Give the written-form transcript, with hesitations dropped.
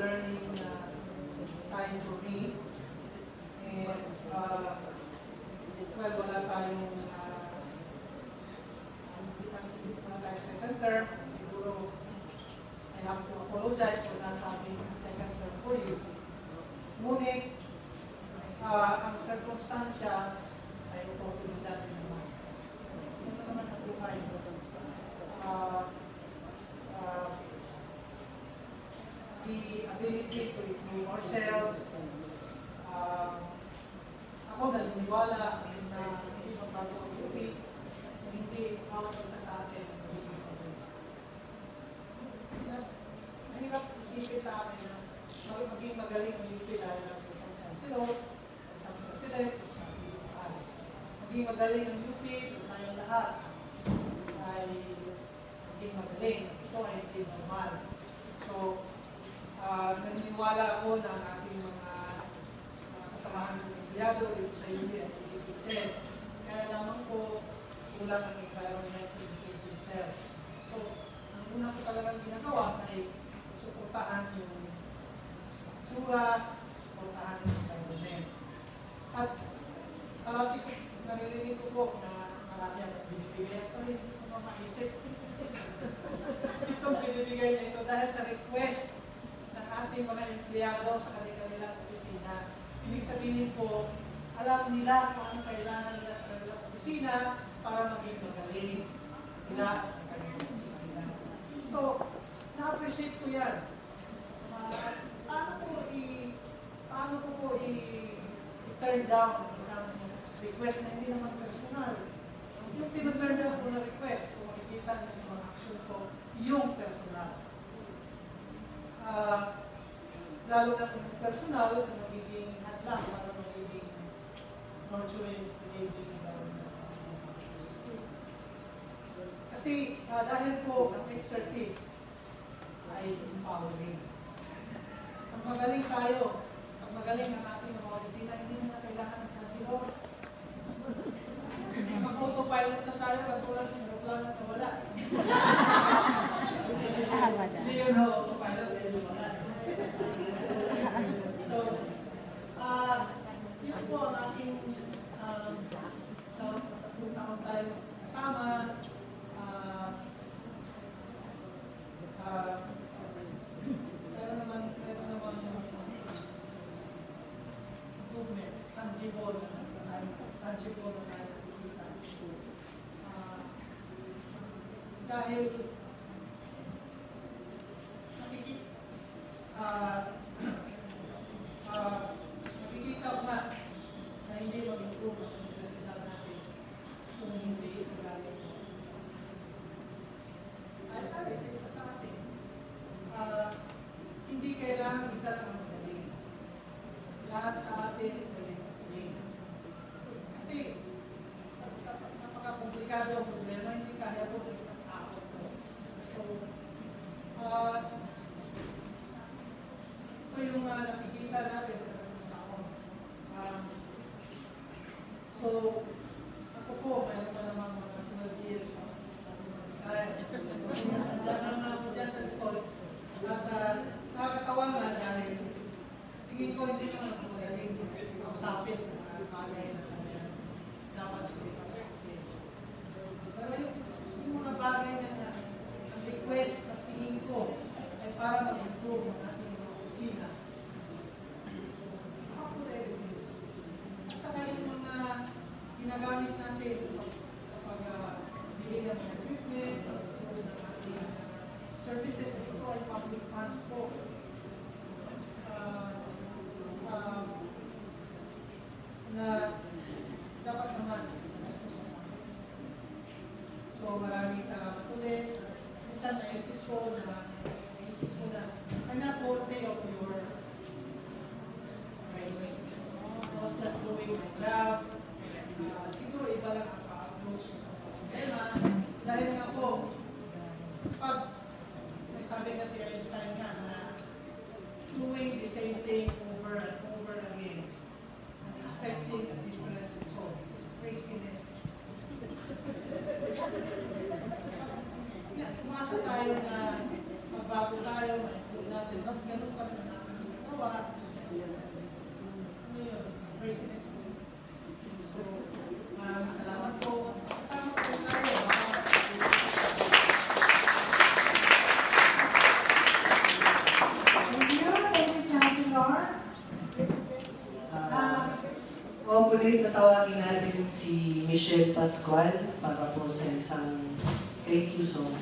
learning time for me. And, well, wala tayong second term. Siguro, I have to apologize for not having a second term for you. Ngunit, ang circumstansya ay oportunidad naman. Ito naman ang buhay. The ability to improve ourselves. Ako naniniwala na hindi magbago ang beauty, hindi bawat isa sa atin mahirap isipin sa akin na maging magaling ang beauty dahil lang sa isang chancellor, isang president, isang PDL. Maging magaling ang beauty, tayong lahat ay maging magaling. Ito ay hindi normal. So, naniniwala ako na ang ating mga kasamahan ng empleyado dito sa UNI at PDL. Kaya lamang po kulang ang environment to improve themselves. So, ang una ko talagang ginagawa ay suportahan yung struktura, suportahan yung environment. At palagi ko, naririnig ko po na marami ang binibigay ako rin kung maisip. Itong binibigay na ito dahil sa request ng ating mga empleyado sa kanilang opisina. Ibig sabihin po, alam nila kung ano kailangan nila sa kanilang opisina para maging magaling nila sa kanilang opisina. So, na-appreciate ko yan. Paano ko po i-turn down ang isang request na hindi naman personal? Yung tin-turn down ko na request, kung makikita nyo sa mga action ko, yung personal. Lalo na kung personal, kung magiging hadlang para magiging nurturing, enabling environment. Kasi dahil po ang expertise ay empowering. Pag magaling tayo, pag magaling ang ating mga opisina, hindi na kailangan ng chancellor. Mag-autopilot na tayo, katulad ng aeroplano na wala. Hindi yun ho, autopilot, wala. So, yun po ang aking sa tatlong taon tayo kasama. Meron naman improvements, tangible na tayo nakikita. Dahil nakikita ko na hindi mag-improve ang universidad natin kung hindi magaling. At isa sa atin, hindi kailangan isa lang ang magaling. Lahat sa atin magaling. Kasi napaka-komplikado ang problema, hindi kaya po ng isang tao. So, ito yung nakikita natin sa tatlong taon. So, ako po, mayroon pa naman mga 12 years. Nanang ako dyan sa likod. At nakakatawa nga dahil tingin ko hindi naman ako magaling kausapin sa mga bagay na dapat hindi kausapin. Pero yung mga bagay na ang request na tingin ko ay para mag-improve ang ating mga opisina. How could I reduce? At saka yung mga ginagamit natin sa pagbili ng mga equipment, services, ito po ay public funds po. Na dapat naman so maraming salamat ulit. Minsan naisip ko na I'm not worthy of your praise. I was just doing my job. Siguro iba lang ang pa-approach sa problema. Dahil nga po, pag may sabi kasi Einstein nga na doing the same thing over and over again and expecting a different result is craziness. Umasa tayo na magbago tayo, ma-improve natin, mas ganun kami na ulit tatawagin natin si Michelle Pascual para po sa isang thank you song.